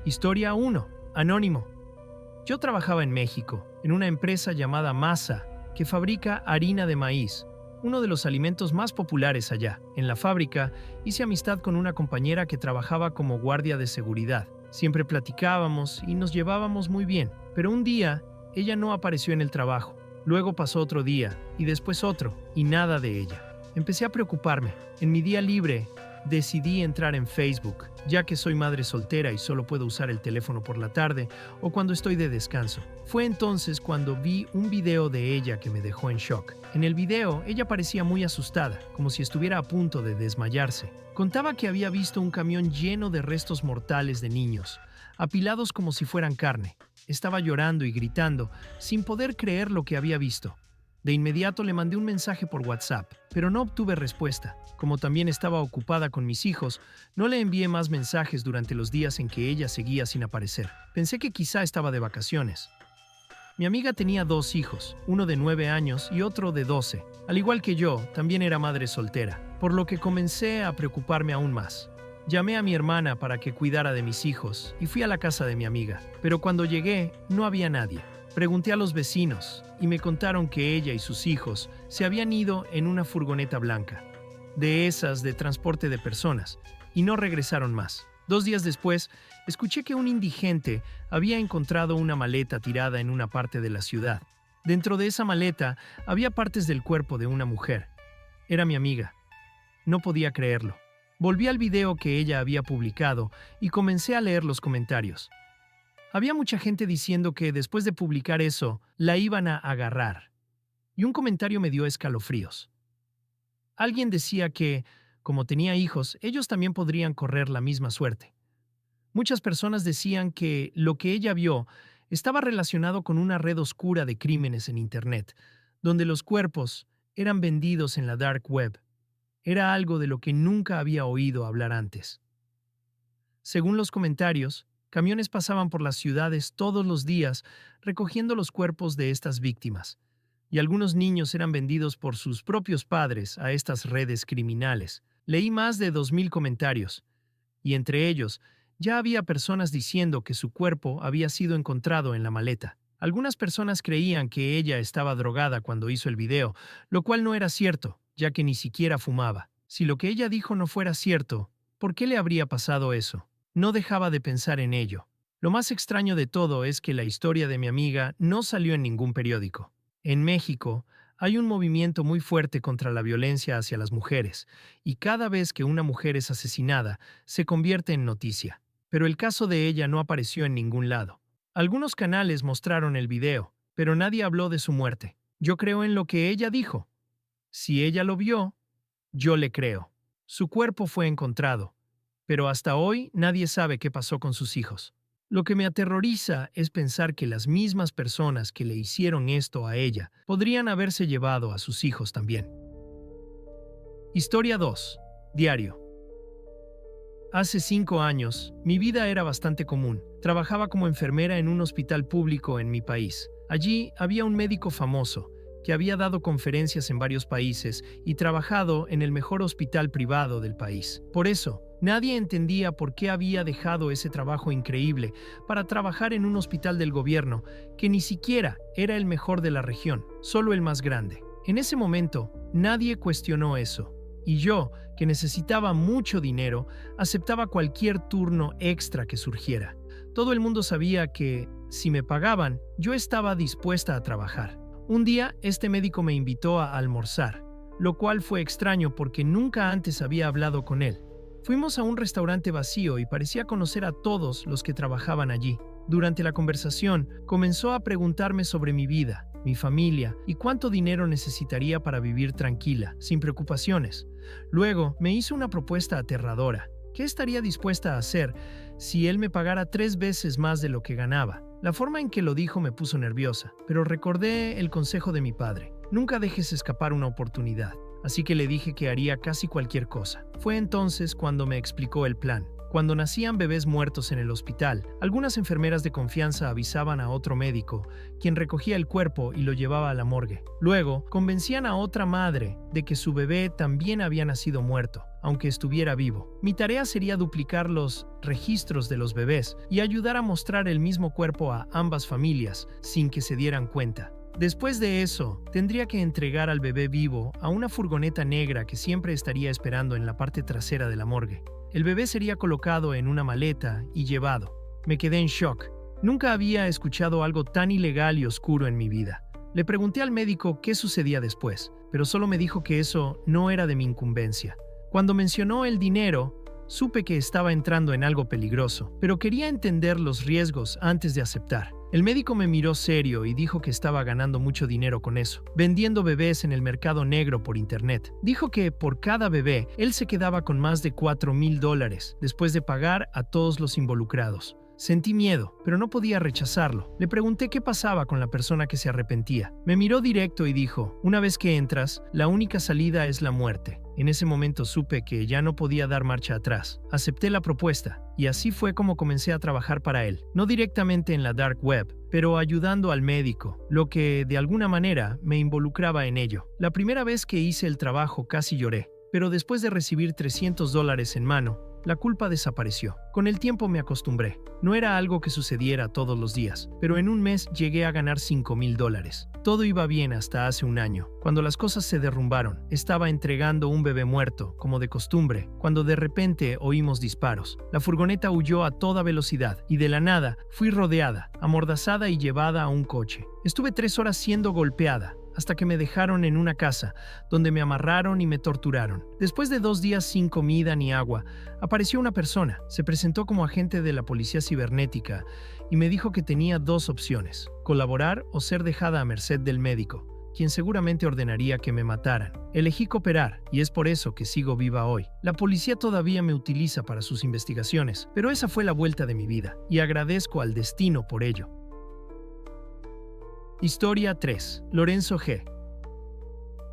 Historia 1. Anónimo. Yo trabajaba en México, en una empresa llamada Masa, que fabrica harina de maíz, uno de los alimentos más populares allá. En la fábrica, hice amistad con una compañera que trabajaba como guardia de seguridad. Siempre platicábamos y nos llevábamos muy bien, pero un día, ella no apareció en el trabajo. Luego pasó otro día, y después otro, y nada de ella. Empecé a preocuparme. En mi día libre, decidí entrar en Facebook, ya que soy madre soltera y solo puedo usar el teléfono por la tarde o cuando estoy de descanso. Fue entonces cuando vi un video de ella que me dejó en shock. En el video, ella parecía muy asustada, como si estuviera a punto de desmayarse. Contaba que había visto un camión lleno de restos mortales de niños, apilados como si fueran carne. Estaba llorando y gritando, sin poder creer lo que había visto. De inmediato le mandé un mensaje por WhatsApp, pero no obtuve respuesta. Como también estaba ocupada con mis hijos, no le envié más mensajes durante los días en que ella seguía sin aparecer. Pensé que quizá estaba de vacaciones. Mi amiga tenía 2 hijos, uno de 9 años y otro de 12. Al igual que yo, también era madre soltera, por lo que comencé a preocuparme aún más. Llamé a mi hermana para que cuidara de mis hijos y fui a la casa de mi amiga, pero cuando llegué no había nadie. Pregunté a los vecinos y me contaron que ella y sus hijos se habían ido en una furgoneta blanca, de esas de transporte de personas, y no regresaron más. 2 días después, escuché que un indigente había encontrado una maleta tirada en una parte de la ciudad. Dentro de esa maleta había partes del cuerpo de una mujer. Era mi amiga. No podía creerlo. Volví al video que ella había publicado y comencé a leer los comentarios. Había mucha gente diciendo que después de publicar eso, la iban a agarrar. Y un comentario me dio escalofríos. Alguien decía que, como tenía hijos, ellos también podrían correr la misma suerte. Muchas personas decían que lo que ella vio estaba relacionado con una red oscura de crímenes en Internet, donde los cuerpos eran vendidos en la dark web. Era algo de lo que nunca había oído hablar antes. Según los comentarios, camiones pasaban por las ciudades todos los días recogiendo los cuerpos de estas víctimas, y algunos niños eran vendidos por sus propios padres a estas redes criminales. Leí más de 2,000 comentarios, y entre ellos ya había personas diciendo que su cuerpo había sido encontrado en la maleta. Algunas personas creían que ella estaba drogada cuando hizo el video, lo cual no era cierto, ya que ni siquiera fumaba. Si lo que ella dijo no fuera cierto, ¿por qué le habría pasado eso? No dejaba de pensar en ello. Lo más extraño de todo es que la historia de mi amiga no salió en ningún periódico. En México, hay un movimiento muy fuerte contra la violencia hacia las mujeres, y cada vez que una mujer es asesinada, se convierte en noticia. Pero el caso de ella no apareció en ningún lado. Algunos canales mostraron el video, pero nadie habló de su muerte. Yo creo en lo que ella dijo. Si ella lo vio, yo le creo. Su cuerpo fue encontrado, pero hasta hoy nadie sabe qué pasó con sus hijos. Lo que me aterroriza es pensar que las mismas personas que le hicieron esto a ella podrían haberse llevado a sus hijos también. Historia 2. Diario. Hace 5 años, mi vida era bastante común. Trabajaba como enfermera en un hospital público en mi país. Allí había un médico famoso que había dado conferencias en varios países y trabajado en el mejor hospital privado del país. Por eso, nadie entendía por qué había dejado ese trabajo increíble para trabajar en un hospital del gobierno que ni siquiera era el mejor de la región, solo el más grande. En ese momento, nadie cuestionó eso. Y yo, que necesitaba mucho dinero, aceptaba cualquier turno extra que surgiera. Todo el mundo sabía que, si me pagaban, yo estaba dispuesta a trabajar. Un día, este médico me invitó a almorzar, lo cual fue extraño porque nunca antes había hablado con él. Fuimos a un restaurante vacío y parecía conocer a todos los que trabajaban allí. Durante la conversación, comenzó a preguntarme sobre mi vida, mi familia y cuánto dinero necesitaría para vivir tranquila, sin preocupaciones. Luego, me hizo una propuesta aterradora. ¿Qué estaría dispuesta a hacer si él me pagara 3 veces más de lo que ganaba? La forma en que lo dijo me puso nerviosa, pero recordé el consejo de mi padre. Nunca dejes escapar una oportunidad. Así que le dije que haría casi cualquier cosa. Fue entonces cuando me explicó el plan. Cuando nacían bebés muertos en el hospital, algunas enfermeras de confianza avisaban a otro médico, quien recogía el cuerpo y lo llevaba a la morgue. Luego, convencían a otra madre de que su bebé también había nacido muerto, aunque estuviera vivo. Mi tarea sería duplicar los registros de los bebés y ayudar a mostrar el mismo cuerpo a ambas familias sin que se dieran cuenta. Después de eso, tendría que entregar al bebé vivo a una furgoneta negra que siempre estaría esperando en la parte trasera de la morgue. El bebé sería colocado en una maleta y llevado. Me quedé en shock. Nunca había escuchado algo tan ilegal y oscuro en mi vida. Le pregunté al médico qué sucedía después, pero solo me dijo que eso no era de mi incumbencia. Cuando mencionó el dinero, supe que estaba entrando en algo peligroso, pero quería entender los riesgos antes de aceptar. El médico me miró serio y dijo que estaba ganando mucho dinero con eso, vendiendo bebés en el mercado negro por internet. Dijo que por cada bebé, él se quedaba con más de $4,000 después de pagar a todos los involucrados. Sentí miedo, pero no podía rechazarlo. Le pregunté qué pasaba con la persona que se arrepentía. Me miró directo y dijo, una vez que entras, la única salida es la muerte. En ese momento supe que ya no podía dar marcha atrás. Acepté la propuesta, y así fue como comencé a trabajar para él. No directamente en la dark web, pero ayudando al médico, lo que de alguna manera me involucraba en ello. La primera vez que hice el trabajo casi lloré, pero después de recibir $300 en mano, la culpa desapareció. Con el tiempo me acostumbré. No era algo que sucediera todos los días, pero en un mes llegué a ganar $5,000. Todo iba bien hasta hace un año. Cuando las cosas se derrumbaron, estaba entregando un bebé muerto, como de costumbre, cuando de repente oímos disparos. La furgoneta huyó a toda velocidad y de la nada fui rodeada, amordazada y llevada a un coche. Estuve 3 horas siendo golpeada, hasta que me dejaron en una casa, donde me amarraron y me torturaron. Después de 2 días sin comida ni agua, apareció una persona. Se presentó como agente de la policía cibernética y me dijo que tenía 2 opciones: colaborar o ser dejada a merced del médico, quien seguramente ordenaría que me mataran. Elegí cooperar, y es por eso que sigo viva hoy. La policía todavía me utiliza para sus investigaciones, pero esa fue la vuelta de mi vida, y agradezco al destino por ello. Historia 3. Lorenzo G.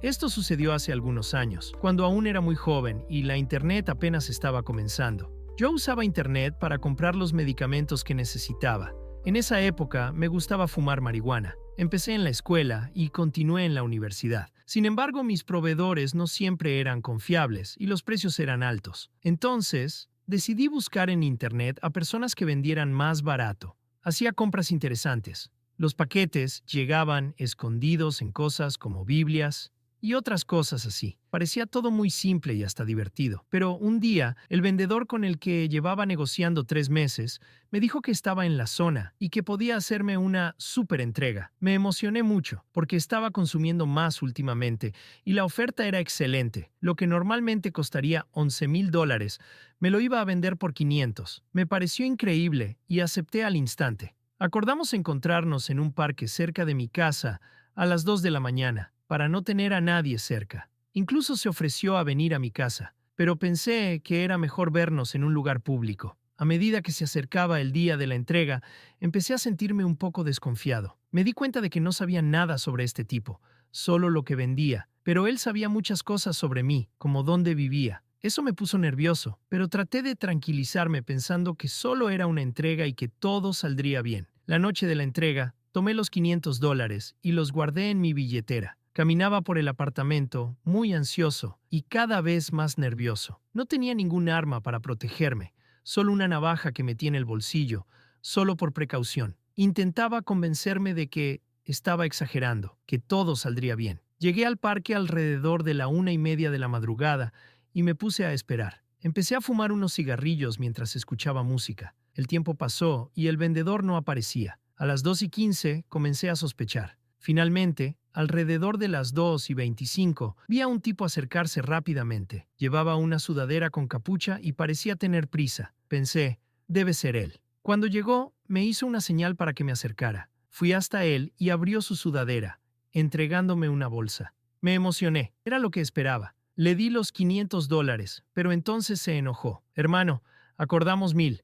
Esto sucedió hace algunos años, cuando aún era muy joven y la internet apenas estaba comenzando. Yo usaba internet para comprar los medicamentos que necesitaba. En esa época me gustaba fumar marihuana. Empecé en la escuela y continué en la universidad. Sin embargo, mis proveedores no siempre eran confiables y los precios eran altos. Entonces, decidí buscar en internet a personas que vendieran más barato. Hacía compras interesantes. Los paquetes llegaban escondidos en cosas como Biblias y otras cosas así. Parecía todo muy simple y hasta divertido. Pero un día, el vendedor con el que llevaba negociando 3 meses me dijo que estaba en la zona y que podía hacerme una súper entrega. Me emocioné mucho porque estaba consumiendo más últimamente y la oferta era excelente. Lo que normalmente costaría $11,000, me lo iba a vender por 500. Me pareció increíble y acepté al instante. Acordamos encontrarnos en un parque cerca de mi casa a las 2 de la mañana, para no tener a nadie cerca. Incluso se ofreció a venir a mi casa, pero pensé que era mejor vernos en un lugar público. A medida que se acercaba el día de la entrega, empecé a sentirme un poco desconfiado. Me di cuenta de que no sabía nada sobre este tipo, solo lo que vendía, pero él sabía muchas cosas sobre mí, como dónde vivía. Eso me puso nervioso, pero traté de tranquilizarme pensando que solo era una entrega y que todo saldría bien. La noche de la entrega, tomé los $500 y los guardé en mi billetera. Caminaba por el apartamento, muy ansioso y cada vez más nervioso. No tenía ningún arma para protegerme, solo una navaja que metí en el bolsillo, solo por precaución. Intentaba convencerme de que estaba exagerando, que todo saldría bien. Llegué al parque alrededor de la 1:30 de la madrugada y me puse a esperar. Empecé a fumar unos cigarrillos mientras escuchaba música. El tiempo pasó y el vendedor no aparecía. A las 2:15 comencé a sospechar. Finalmente, alrededor de las 2:25, vi a un tipo acercarse rápidamente. Llevaba una sudadera con capucha y parecía tener prisa. Pensé, debe ser él. Cuando llegó, me hizo una señal para que me acercara. Fui hasta él y abrió su sudadera, entregándome una bolsa. Me emocioné. Era lo que esperaba. Le di los $500, pero entonces se enojó. Hermano, acordamos 1,000.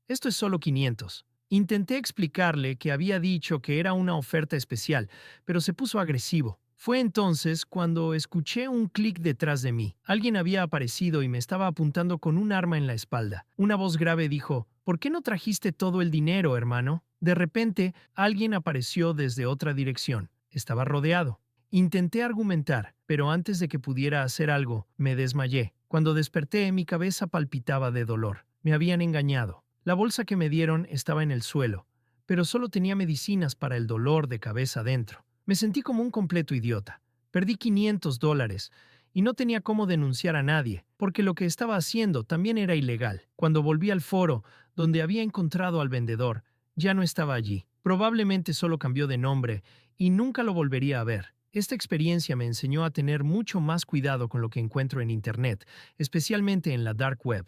Esto es solo 500. Intenté explicarle que había dicho que era una oferta especial, pero se puso agresivo. Fue entonces cuando escuché un clic detrás de mí. Alguien había aparecido y me estaba apuntando con un arma en la espalda. Una voz grave dijo, ¿por qué no trajiste todo el dinero, hermano? De repente, alguien apareció desde otra dirección. Estaba rodeado. Intenté argumentar, pero antes de que pudiera hacer algo, me desmayé. Cuando desperté, mi cabeza palpitaba de dolor. Me habían engañado. La bolsa que me dieron estaba en el suelo, pero solo tenía medicinas para el dolor de cabeza dentro. Me sentí como un completo idiota. Perdí $500 y no tenía cómo denunciar a nadie, porque lo que estaba haciendo también era ilegal. Cuando volví al foro, donde había encontrado al vendedor, ya no estaba allí. Probablemente solo cambió de nombre y nunca lo volvería a ver. Esta experiencia me enseñó a tener mucho más cuidado con lo que encuentro en Internet, especialmente en la Dark Web.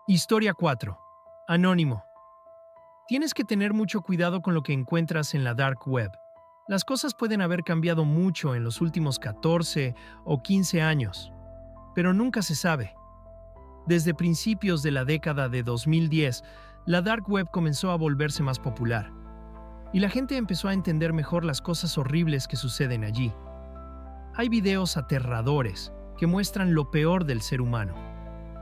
Historia 4. Anónimo. Tienes que tener mucho cuidado con lo que encuentras en la Dark Web. Las cosas pueden haber cambiado mucho en los últimos 14 o 15 años, pero nunca se sabe. Desde principios de la década de 2010, la Dark Web comenzó a volverse más popular, y la gente empezó a entender mejor las cosas horribles que suceden allí. Hay videos aterradores que muestran lo peor del ser humano.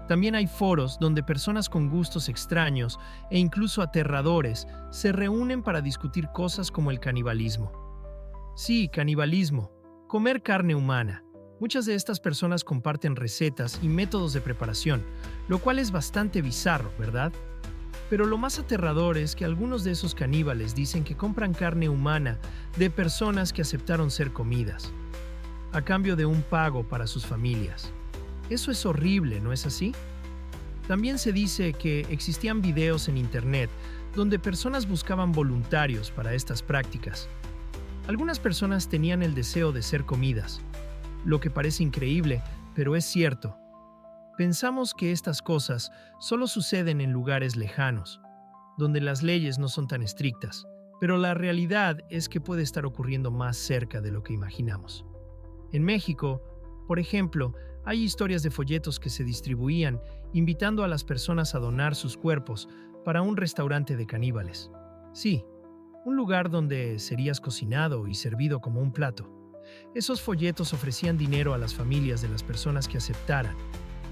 También hay foros donde personas con gustos extraños e incluso aterradores se reúnen para discutir cosas como el canibalismo. Sí, canibalismo. Comer carne humana. Muchas de estas personas comparten recetas y métodos de preparación, lo cual es bastante bizarro, ¿verdad? Pero lo más aterrador es que algunos de esos caníbales dicen que compran carne humana de personas que aceptaron ser comidas, a cambio de un pago para sus familias. Eso es horrible, ¿no es así? También se dice que existían videos en Internet donde personas buscaban voluntarios para estas prácticas. Algunas personas tenían el deseo de ser comidas, lo que parece increíble, pero es cierto. Pensamos que estas cosas solo suceden en lugares lejanos, donde las leyes no son tan estrictas, pero la realidad es que puede estar ocurriendo más cerca de lo que imaginamos. En México, por ejemplo, hay historias de folletos que se distribuían invitando a las personas a donar sus cuerpos para un restaurante de caníbales. Sí, un lugar donde serías cocinado y servido como un plato. Esos folletos ofrecían dinero a las familias de las personas que aceptaran.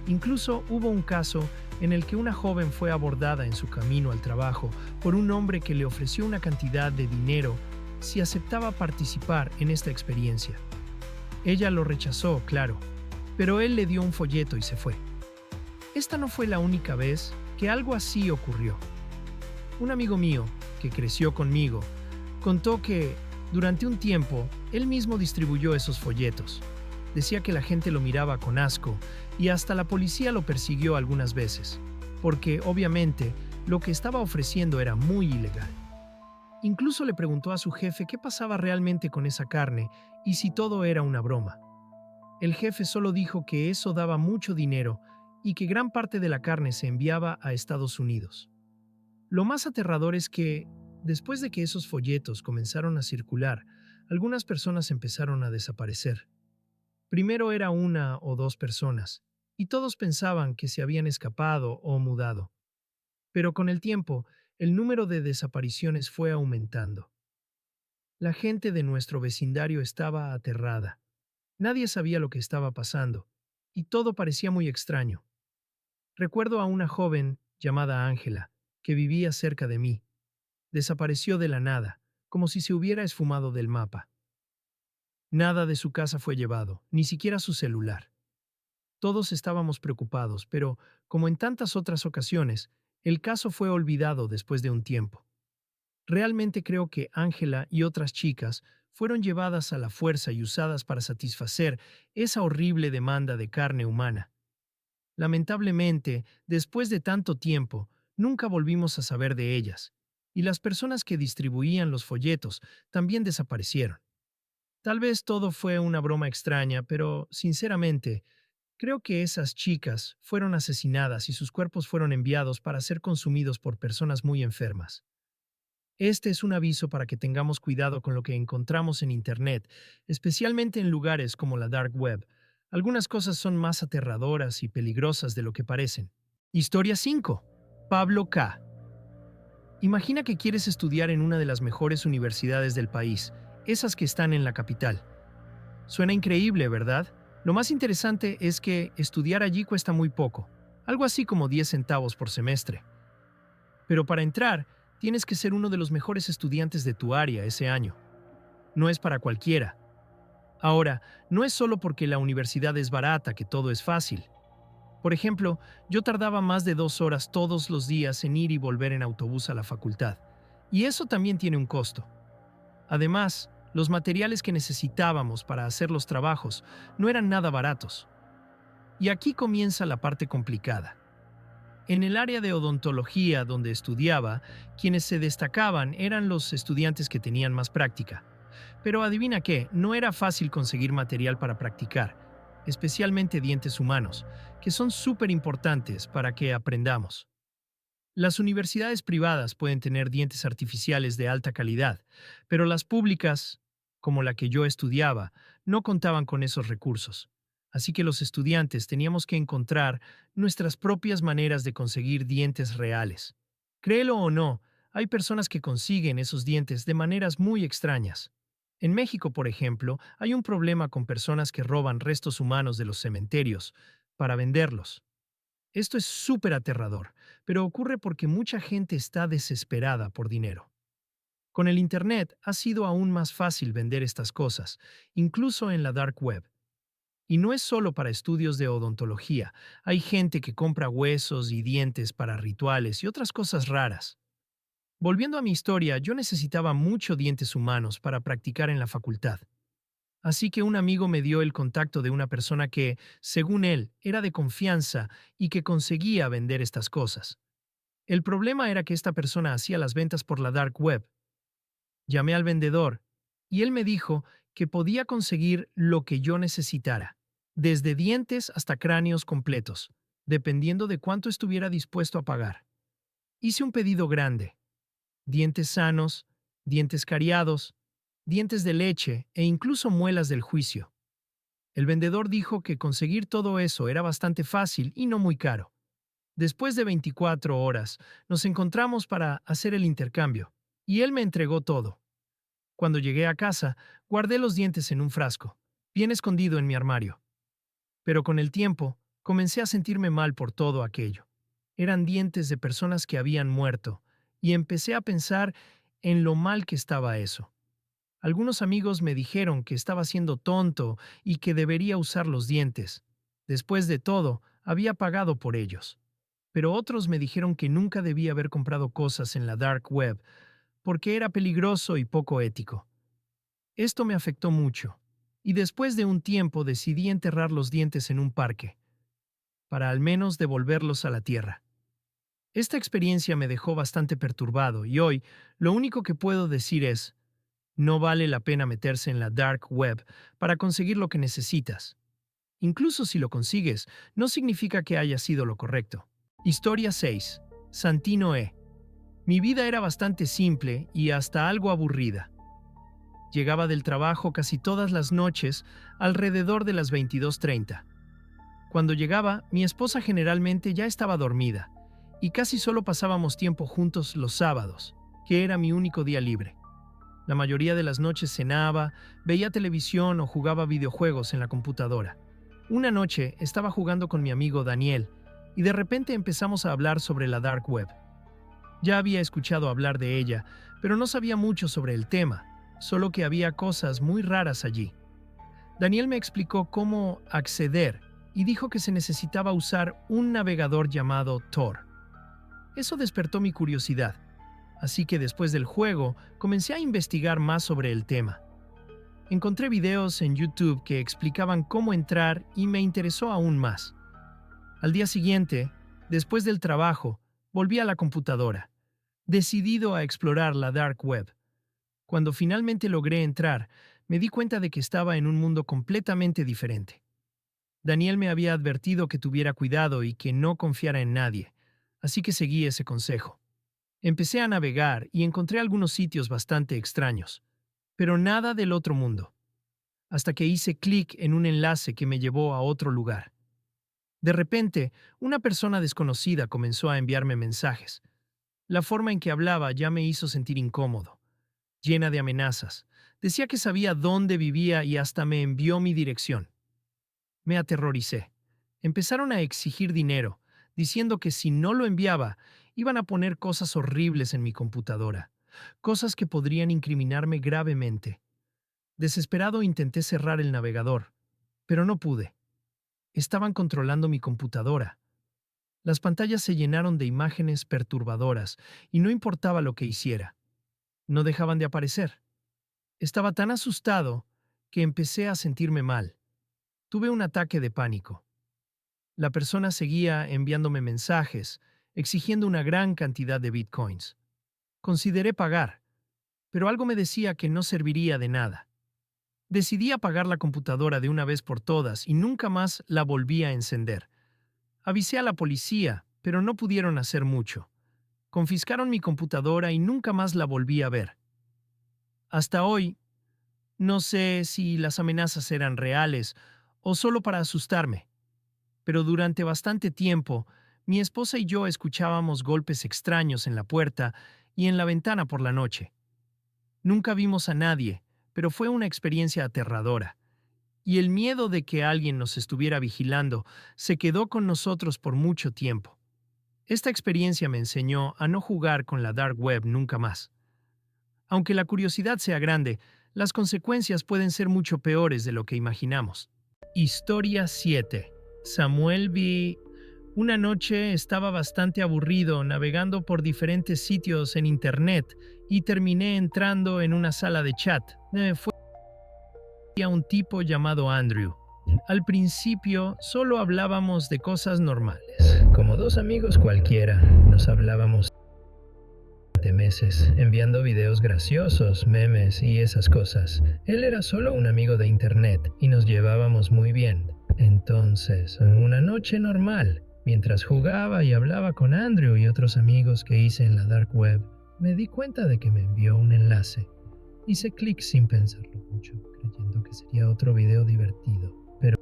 Incluso hubo un caso en el que una joven fue abordada en su camino al trabajo por un hombre que le ofreció una cantidad de dinero si aceptaba participar en esta experiencia. Ella lo rechazó, claro, pero él le dio un folleto y se fue. Esta no fue la única vez que algo así ocurrió. Un amigo mío, que creció conmigo, contó que, durante un tiempo, él mismo distribuyó esos folletos. Decía que la gente lo miraba con asco y hasta la policía lo persiguió algunas veces, porque, obviamente, lo que estaba ofreciendo era muy ilegal. Incluso le preguntó a su jefe qué pasaba realmente con esa carne y si todo era una broma. El jefe solo dijo que eso daba mucho dinero y que gran parte de la carne se enviaba a Estados Unidos. Lo más aterrador es que, después de que esos folletos comenzaron a circular, algunas personas empezaron a desaparecer. Primero era una o dos personas, y todos pensaban que se habían escapado o mudado. Pero con el tiempo, el número de desapariciones fue aumentando. La gente de nuestro vecindario estaba aterrada. Nadie sabía lo que estaba pasando, y todo parecía muy extraño. Recuerdo a una joven llamada Ángela, que vivía cerca de mí. Desapareció de la nada, como si se hubiera esfumado del mapa. Nada de su casa fue llevado, ni siquiera su celular. Todos estábamos preocupados, pero, como en tantas otras ocasiones, el caso fue olvidado después de un tiempo. Realmente creo que Ángela y otras chicas fueron llevadas a la fuerza y usadas para satisfacer esa horrible demanda de carne humana. Lamentablemente, después de tanto tiempo, nunca volvimos a saber de ellas, y las personas que distribuían los folletos también desaparecieron. Tal vez todo fue una broma extraña, pero, sinceramente, creo que esas chicas fueron asesinadas y sus cuerpos fueron enviados para ser consumidos por personas muy enfermas. Este es un aviso para que tengamos cuidado con lo que encontramos en Internet, especialmente en lugares como la Dark Web. Algunas cosas son más aterradoras y peligrosas de lo que parecen. Historia 5. Pablo K. Imagina que quieres estudiar en una de las mejores universidades del país, esas que están en la capital. Suena increíble, ¿verdad? Lo más interesante es que estudiar allí cuesta muy poco, algo así como 10 centavos por semestre. Pero para entrar, tienes que ser uno de los mejores estudiantes de tu área ese año. No es para cualquiera. Ahora, no es solo porque la universidad es barata que todo es fácil. Por ejemplo, yo tardaba más de 2 horas todos los días en ir y volver en autobús a la facultad. Y eso también tiene un costo. Además, los materiales que necesitábamos para hacer los trabajos no eran nada baratos. Y aquí comienza la parte complicada. En el área de odontología donde estudiaba, quienes se destacaban eran los estudiantes que tenían más práctica. Pero adivina qué, no era fácil conseguir material para practicar, especialmente dientes humanos, que son súper importantes para que aprendamos. Las universidades privadas pueden tener dientes artificiales de alta calidad, pero las públicas, como la que yo estudiaba, no contaban con esos recursos. Así que los estudiantes teníamos que encontrar nuestras propias maneras de conseguir dientes reales. Créelo o no, hay personas que consiguen esos dientes de maneras muy extrañas. En México, por ejemplo, hay un problema con personas que roban restos humanos de los cementerios para venderlos. Esto es súper aterrador, pero ocurre porque mucha gente está desesperada por dinero. Con el Internet ha sido aún más fácil vender estas cosas, incluso en la dark web. Y no es solo para estudios de odontología, hay gente que compra huesos y dientes para rituales y otras cosas raras. Volviendo a mi historia, yo necesitaba mucho dientes humanos para practicar en la facultad. Así que un amigo me dio el contacto de una persona que, según él, era de confianza y que conseguía vender estas cosas. El problema era que esta persona hacía las ventas por la dark web. Llamé al vendedor y él me dijo que podía conseguir lo que yo necesitara, desde dientes hasta cráneos completos, dependiendo de cuánto estuviera dispuesto a pagar. Hice un pedido grande: dientes sanos, dientes cariados, dientes de leche e incluso muelas del juicio. El vendedor dijo que conseguir todo eso era bastante fácil y no muy caro. Después de 24 horas, nos encontramos para hacer el intercambio, y él me entregó todo. Cuando llegué a casa, guardé los dientes en un frasco, bien escondido en mi armario. Pero con el tiempo, comencé a sentirme mal por todo aquello. Eran dientes de personas que habían muerto, y empecé a pensar en lo mal que estaba eso. Algunos amigos me dijeron que estaba siendo tonto y que debería usar los dientes. Después de todo, había pagado por ellos. Pero otros me dijeron que nunca debía haber comprado cosas en la dark web, porque era peligroso y poco ético. Esto me afectó mucho, y después de un tiempo decidí enterrar los dientes en un parque, para al menos devolverlos a la tierra. Esta experiencia me dejó bastante perturbado y hoy lo único que puedo decir es: no vale la pena meterse en la dark web para conseguir lo que necesitas. Incluso si lo consigues, no significa que haya sido lo correcto. Historia 6. Santino E. Mi vida era bastante simple y hasta algo aburrida. Llegaba del trabajo casi todas las noches alrededor de las 22:30. Cuando llegaba, mi esposa generalmente ya estaba dormida y casi solo pasábamos tiempo juntos los sábados, que era mi único día libre. La mayoría de las noches cenaba, veía televisión o jugaba videojuegos en la computadora. Una noche estaba jugando con mi amigo Daniel y de repente empezamos a hablar sobre la dark web. Ya había escuchado hablar de ella, pero no sabía mucho sobre el tema, solo que había cosas muy raras allí. Daniel me explicó cómo acceder y dijo que se necesitaba usar un navegador llamado Tor. Eso despertó mi curiosidad, así que después del juego comencé a investigar más sobre el tema. Encontré videos en YouTube que explicaban cómo entrar y me interesó aún más. Al día siguiente, después del trabajo, volví a la computadora, decidido a explorar la dark web. Cuando finalmente logré entrar, me di cuenta de que estaba en un mundo completamente diferente. Daniel me había advertido que tuviera cuidado y que no confiara en nadie, así que seguí ese consejo. Empecé a navegar y encontré algunos sitios bastante extraños, pero nada del otro mundo, hasta que hice clic en un enlace que me llevó a otro lugar. De repente, una persona desconocida comenzó a enviarme mensajes. La forma en que hablaba ya me hizo sentir incómodo. llena de amenazas. Decía que sabía dónde vivía y hasta me envió mi dirección. Me aterroricé. Empezaron a exigir dinero, diciendo que si no lo enviaba, iban a poner cosas horribles en mi computadora, cosas que podrían incriminarme gravemente. Desesperado intenté cerrar el navegador, pero no pude. Estaban controlando mi computadora. Las pantallas se llenaron de imágenes perturbadoras y no importaba lo que hiciera. No dejaban de aparecer. Estaba tan asustado que empecé a sentirme mal. Tuve un ataque de pánico. La persona seguía enviándome mensajes, exigiendo una gran cantidad de bitcoins. Consideré pagar, pero algo me decía que no serviría de nada. Decidí apagar la computadora de una vez por todas y nunca más la volví a encender. Avisé a la policía, pero no pudieron hacer mucho. Confiscaron mi computadora y nunca más la volví a ver. Hasta hoy, no sé si las amenazas eran reales o solo para asustarme, pero durante bastante tiempo, mi esposa y yo escuchábamos golpes extraños en la puerta y en la ventana por la noche. Nunca vimos a nadie, pero fue una experiencia aterradora. Y el miedo de que alguien nos estuviera vigilando se quedó con nosotros por mucho tiempo. Esta experiencia me enseñó a no jugar con la dark web nunca más. Aunque la curiosidad sea grande, las consecuencias pueden ser mucho peores de lo que imaginamos. Historia 7. Samuel B. Una noche estaba bastante aburrido navegando por diferentes sitios en internet y terminé entrando en una sala de chat. Fue a un tipo llamado Andrew. Al principio solo hablábamos de cosas normales, como dos amigos cualquiera. Nos hablábamos de meses, enviando videos graciosos, memes y esas cosas. Él era solo un amigo de internet y nos llevábamos muy bien. Entonces, una noche normal, mientras jugaba y hablaba con Andrew y otros amigos que hice en la dark web, me di cuenta de que me envió un enlace. Hice clic sin pensarlo mucho, creyendo que sería otro video divertido, pero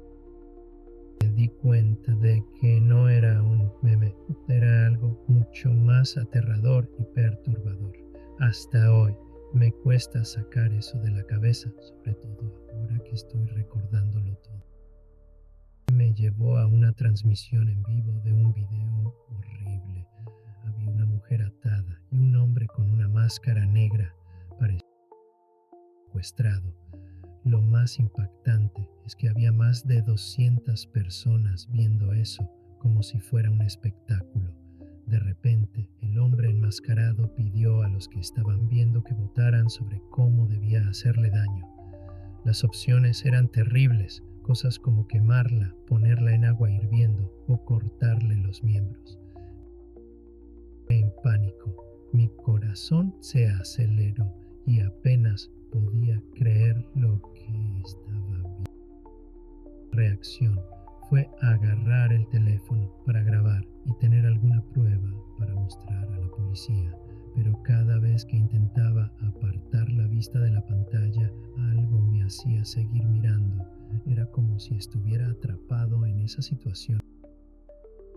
me di cuenta de que no era un meme, era algo mucho más aterrador y perturbador. Hasta hoy me cuesta sacar eso de la cabeza, sobre todo ahora que estoy recordándolo todo. Me llevó a una transmisión en vivo de un video horrible. Había una mujer atada y un hombre con una máscara negra, secuestrado. Lo más impactante es que había más de 200 personas viendo eso como si fuera un espectáculo. De repente, el hombre enmascarado pidió a los que estaban viendo que votaran sobre cómo debía hacerle daño. Las opciones eran terribles, cosas como quemarla, ponerla en agua hirviendo o cortarle los miembros. En pánico, mi corazón se aceleró y apenas podía creer lo que estaba viendo. Mi reacción fue agarrar el teléfono para grabar y tener alguna prueba para mostrar a la policía, pero cada vez que intentaba apartar la vista de la pantalla, algo me hacía seguir mirando. Era como si estuviera atrapado en esa situación.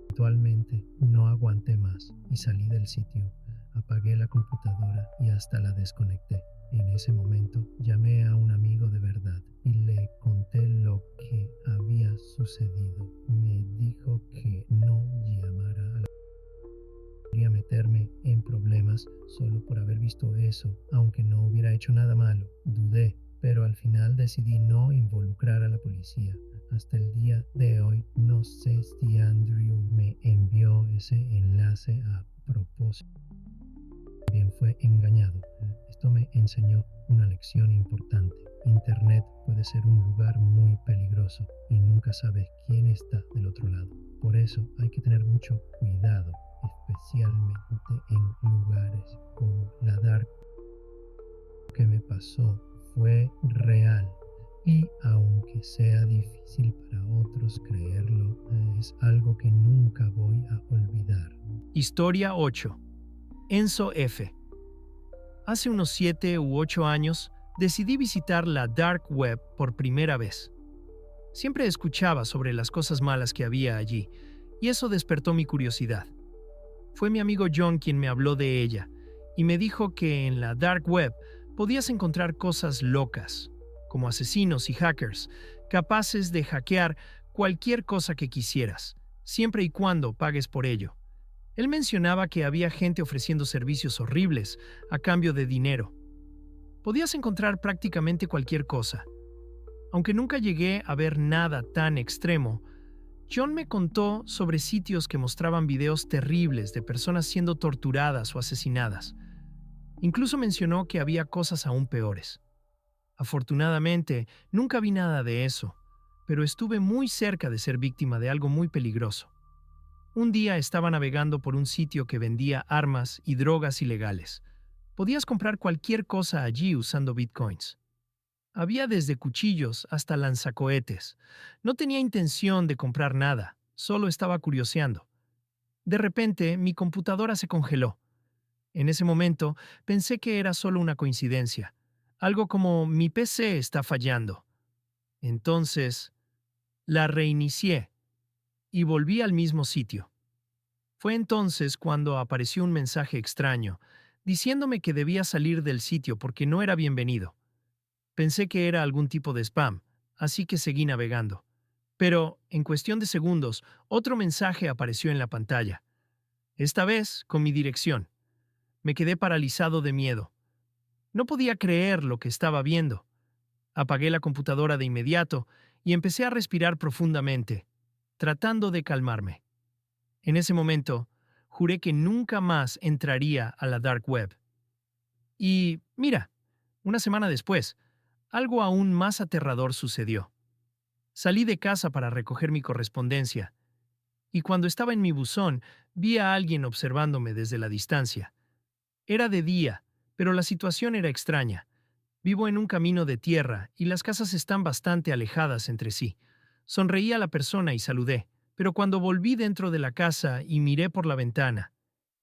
Eventualmente no aguanté más y salí del sitio. Apagué la computadora y hasta la desconecté. En ese momento llamé a un amigo de verdad y le conté lo que había sucedido. Me dijo que no llamara a la policía. Quería meterme en problemas solo por haber visto eso, aunque no hubiera hecho nada malo. Dudé, pero al final decidí no involucrar a la policía. Hasta el día de hoy no sé si Andrew me envió ese enlace a propósito. También fue engañado. Esto me enseñó una lección importante. Internet puede ser un lugar muy peligroso y nunca sabes quién está del otro lado. Por eso hay que tener mucho cuidado, especialmente en lugares como la dark. Lo que me pasó fue real y aunque sea difícil para otros creerlo, es algo que nunca voy a olvidar. Historia 8. Enzo F. Hace unos 7 u 8 años decidí visitar la dark web por primera vez. Siempre escuchaba sobre las cosas malas que había allí, y eso despertó mi curiosidad. Fue mi amigo John quien me habló de ella, y me dijo que en la dark web podías encontrar cosas locas, como asesinos y hackers, capaces de hackear cualquier cosa que quisieras, siempre y cuando pagues por ello. Él mencionaba que había gente ofreciendo servicios horribles a cambio de dinero. Podías encontrar prácticamente cualquier cosa. Aunque nunca llegué a ver nada tan extremo, John me contó sobre sitios que mostraban videos terribles de personas siendo torturadas o asesinadas. Incluso mencionó que había cosas aún peores. Afortunadamente, nunca vi nada de eso, pero estuve muy cerca de ser víctima de algo muy peligroso. Un día estaba navegando por un sitio que vendía armas y drogas ilegales. Podías comprar cualquier cosa allí usando bitcoins. Había desde cuchillos hasta lanzacohetes. No tenía intención de comprar nada, solo estaba curioseando. De repente, mi computadora se congeló. En ese momento, pensé que era solo una coincidencia, algo como mi PC está fallando. Entonces, la reinicié y volví al mismo sitio. Fue entonces cuando apareció un mensaje extraño, diciéndome que debía salir del sitio porque no era bienvenido. Pensé que era algún tipo de spam, así que seguí navegando. Pero, en cuestión de segundos, otro mensaje apareció en la pantalla. Esta vez, con mi dirección. Me quedé paralizado de miedo. No podía creer lo que estaba viendo. Apagué la computadora de inmediato y empecé a respirar profundamente, tratando de calmarme. En ese momento, juré que nunca más entraría a la dark web. Y, mira, una semana después, algo aún más aterrador sucedió. Salí de casa para recoger mi correspondencia, y cuando estaba en mi buzón, vi a alguien observándome desde la distancia. Era de día, pero la situación era extraña. Vivo en un camino de tierra y las casas están bastante alejadas entre sí. Sonreí a la persona y saludé, pero cuando volví dentro de la casa y miré por la ventana,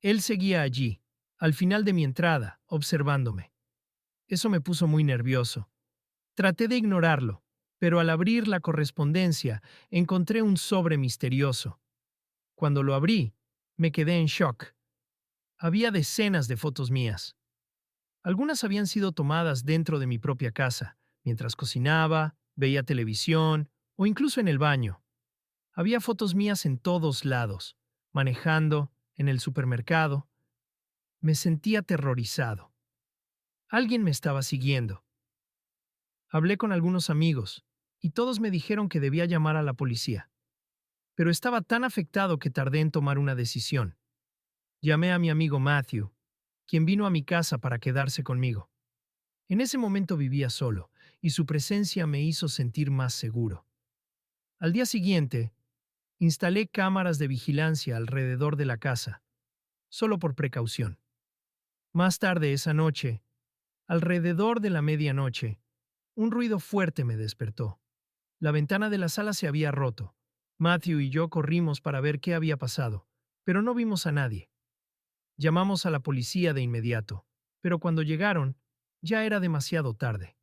él seguía allí, al final de mi entrada, observándome. Eso me puso muy nervioso. Traté de ignorarlo, pero al abrir la correspondencia encontré un sobre misterioso. Cuando lo abrí, me quedé en shock. Había decenas de fotos mías. Algunas habían sido tomadas dentro de mi propia casa, mientras cocinaba, veía televisión o incluso en el baño. Había fotos mías en todos lados, manejando, en el supermercado. Me sentía aterrorizado. Alguien me estaba siguiendo. Hablé con algunos amigos, y todos me dijeron que debía llamar a la policía. Pero estaba tan afectado que tardé en tomar una decisión. Llamé a mi amigo Matthew, quien vino a mi casa para quedarse conmigo. En ese momento vivía solo, y su presencia me hizo sentir más seguro. Al día siguiente, instalé cámaras de vigilancia alrededor de la casa, solo por precaución. Más tarde esa noche, alrededor de la medianoche, un ruido fuerte me despertó. La ventana de la sala se había roto. Matthew y yo corrimos para ver qué había pasado, pero no vimos a nadie. Llamamos a la policía de inmediato, pero cuando llegaron, ya era demasiado tarde.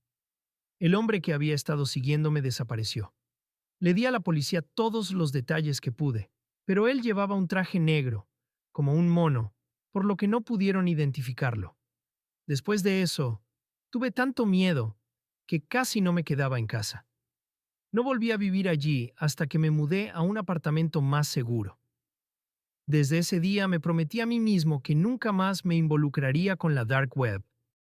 El hombre que había estado siguiéndome desapareció. Le di a la policía todos los detalles que pude, pero él llevaba un traje negro, como un mono, por lo que no pudieron identificarlo. Después de eso, tuve tanto miedo que casi no me quedaba en casa. No volví a vivir allí hasta que me mudé a un apartamento más seguro. Desde ese día me prometí a mí mismo que nunca más me involucraría con la dark web